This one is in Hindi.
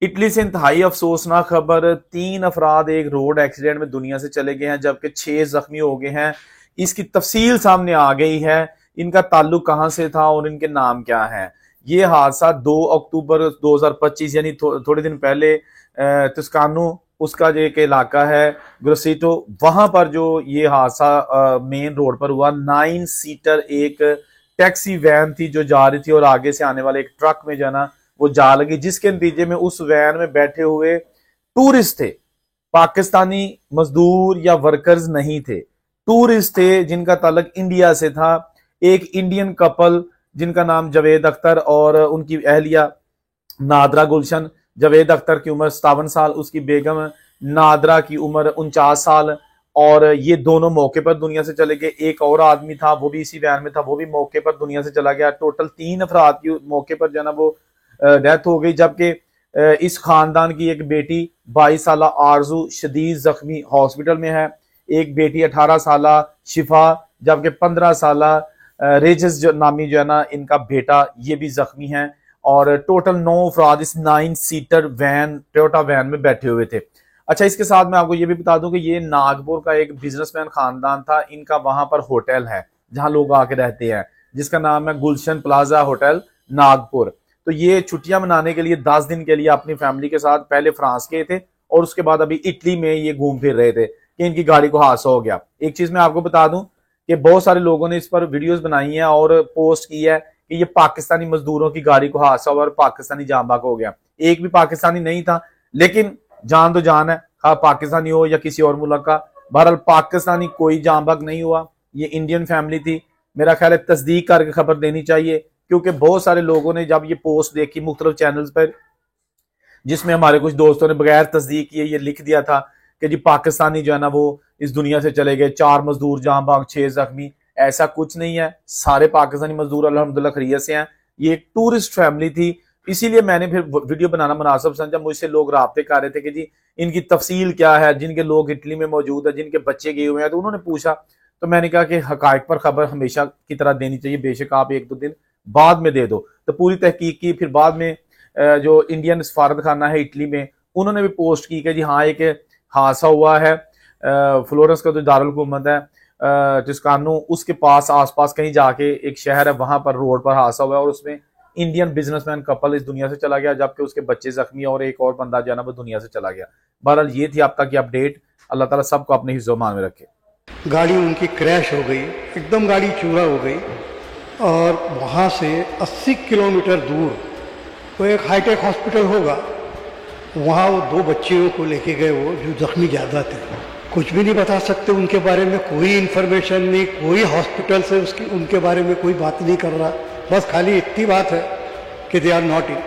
इटली से इंतहाई अफसोसनाक खबर, 3 अफराद एक रोड एक्सीडेंट में दुनिया से चले गए हैं जबकि 6 जख्मी हो गए हैं। इसकी तफसील सामने आ गई है, इनका ताल्लुक कहां से था और इनके नाम क्या है। ये हादसा 2 अक्टूबर 2025 यानी थोड़े दिन पहले तुस्कानो उसका जो एक इलाका है ग्रोसिटो, वहां पर जो ये हादसा मेन रोड पर हुआ। 9 सीटर एक टैक्सी वैन थी जो जा रही थी और आगे से आने वाले एक ट्रक में जो है ना वो जा लगी, जिसके नतीजे में उस वैन में बैठे हुए टूरिस्ट थे, पाकिस्तानी मजदूर या वर्कर्स नहीं थे, टूरिस्ट थे जिनका ताल्लुक इंडिया से था। एक इंडियन कपल जिनका नाम जावेद अख्तर और उनकी अहलिया नादरा गुलशन। जावेद अख्तर की उम्र 57 साल, उसकी बेगम नादरा की उम्र 49 साल, और ये दोनों मौके पर दुनिया से चले गए। एक और आदमी था, वो भी इसी वैन में था, वो भी मौके पर दुनिया से चला गया। टोटल 3 अफराद की मौके पर जो ना वो डेथ हो गई, जबकि इस खानदान की एक बेटी 22 साल आरजू शदीद जख्मी हॉस्पिटल में है, एक बेटी 18 साल शिफा, जबकि 15 साल रेजस जो नामी जो है ना इनका बेटा, ये भी जख्मी है। और टोटल 9 अफराद इस 9 सीटर वैन टोयोटा वैन में बैठे हुए थे। अच्छा, इसके साथ मैं आपको ये भी बता दूं कि ये नागपुर का एक बिजनेसमैन खानदान था। इनका वहां पर होटल है जहां लोग आके रहते हैं, जिसका नाम है गुलशन प्लाजा होटल नागपुर। तो ये छुट्टियां मनाने के लिए 10 दिन के लिए अपनी फैमिली के साथ पहले फ्रांस गए थे और उसके बाद अभी इटली में ये घूम फिर रहे थे कि इनकी गाड़ी को हादसा हो गया। एक चीज मैं आपको बता दूं कि बहुत सारे लोगों ने इस पर वीडियोस बनाई हैं और पोस्ट की है कि ये पाकिस्तानी मजदूरों की गाड़ी को हादसा हुआ और पाकिस्तानी जान बाक हो गया। एक भी पाकिस्तानी नहीं था, लेकिन जान तो जान है, खा पाकिस्तानी हो या किसी और मुल्क का। बहरहाल पाकिस्तानी कोई जान बाक नहीं हुआ, ये इंडियन फैमिली थी। मेरा ख्याल है तस्दीक करके खबर देनी चाहिए, क्योंकि बहुत सारे लोगों ने जब ये पोस्ट देखी मुख्तलिफ चैनल्स पर, जिसमें हमारे कुछ दोस्तों ने बगैर तस्दीक किए ये लिख दिया था कि जी पाकिस्तानी जो है ना वो इस दुनिया से चले गए, 4 मजदूर जहां भाग 6 जख्मी। ऐसा कुछ नहीं है, सारे पाकिस्तानी मजदूर अल्हम्दुलिल्लाह खैरियत से हैं। ये एक टूरिस्ट फैमिली थी, इसीलिए मैंने फिर वीडियो बनाना मुनासिब समझा। मुझसे लोग राब्ते कर रहे थे कि जी इनकी तफसील क्या है, जिनके लोग इटली में मौजूद है, जिनके बच्चे गए हुए हैं, तो उन्होंने पूछा। तो मैंने कहा कि हकायक पर खबर हमेशा की तरह देनी चाहिए, बेशक आप 1-2 दिन बाद में दे दो। तो पूरी तहकीक की, फिर बाद में जो इंडियन सफारत खाना है इटली में, उन्होंने भी पोस्ट की कि जी हाँ एक हादसा हुआ है फ्लोरेंस का जो दारुल हुकूमत है टस्कानो, उसके पास आसपास कहीं जाके एक शहर है, वहां पर रोड पर हादसा हुआ है और उसमें इंडियन बिजनेसमैन कपल इस दुनिया से चला गया, जबकि उसके बच्चे जख्मी और एक और बंदा जो है ना वो दुनिया से चला गया। बहरहाल ये थी अब तक की अपडेट। अल्लाह ताला सबको अपने हिफ्ज़-ओ-मान में रखे। गाड़ी उनकी क्रैश हो गई, एकदम गाड़ी चूरा हो गई और वहाँ से 80 किलोमीटर दूर वो एक हाईटेक हॉस्पिटल होगा, वहाँ वो 2 बच्चियों को लेके गए, वो जो जख्मी ज़्यादा थे। कुछ भी नहीं बता सकते उनके बारे में, कोई इन्फॉर्मेशन नहीं, कोई हॉस्पिटल से उनके बारे में कोई बात नहीं कर रहा। बस खाली इतनी बात है कि दे आर नॉट इन।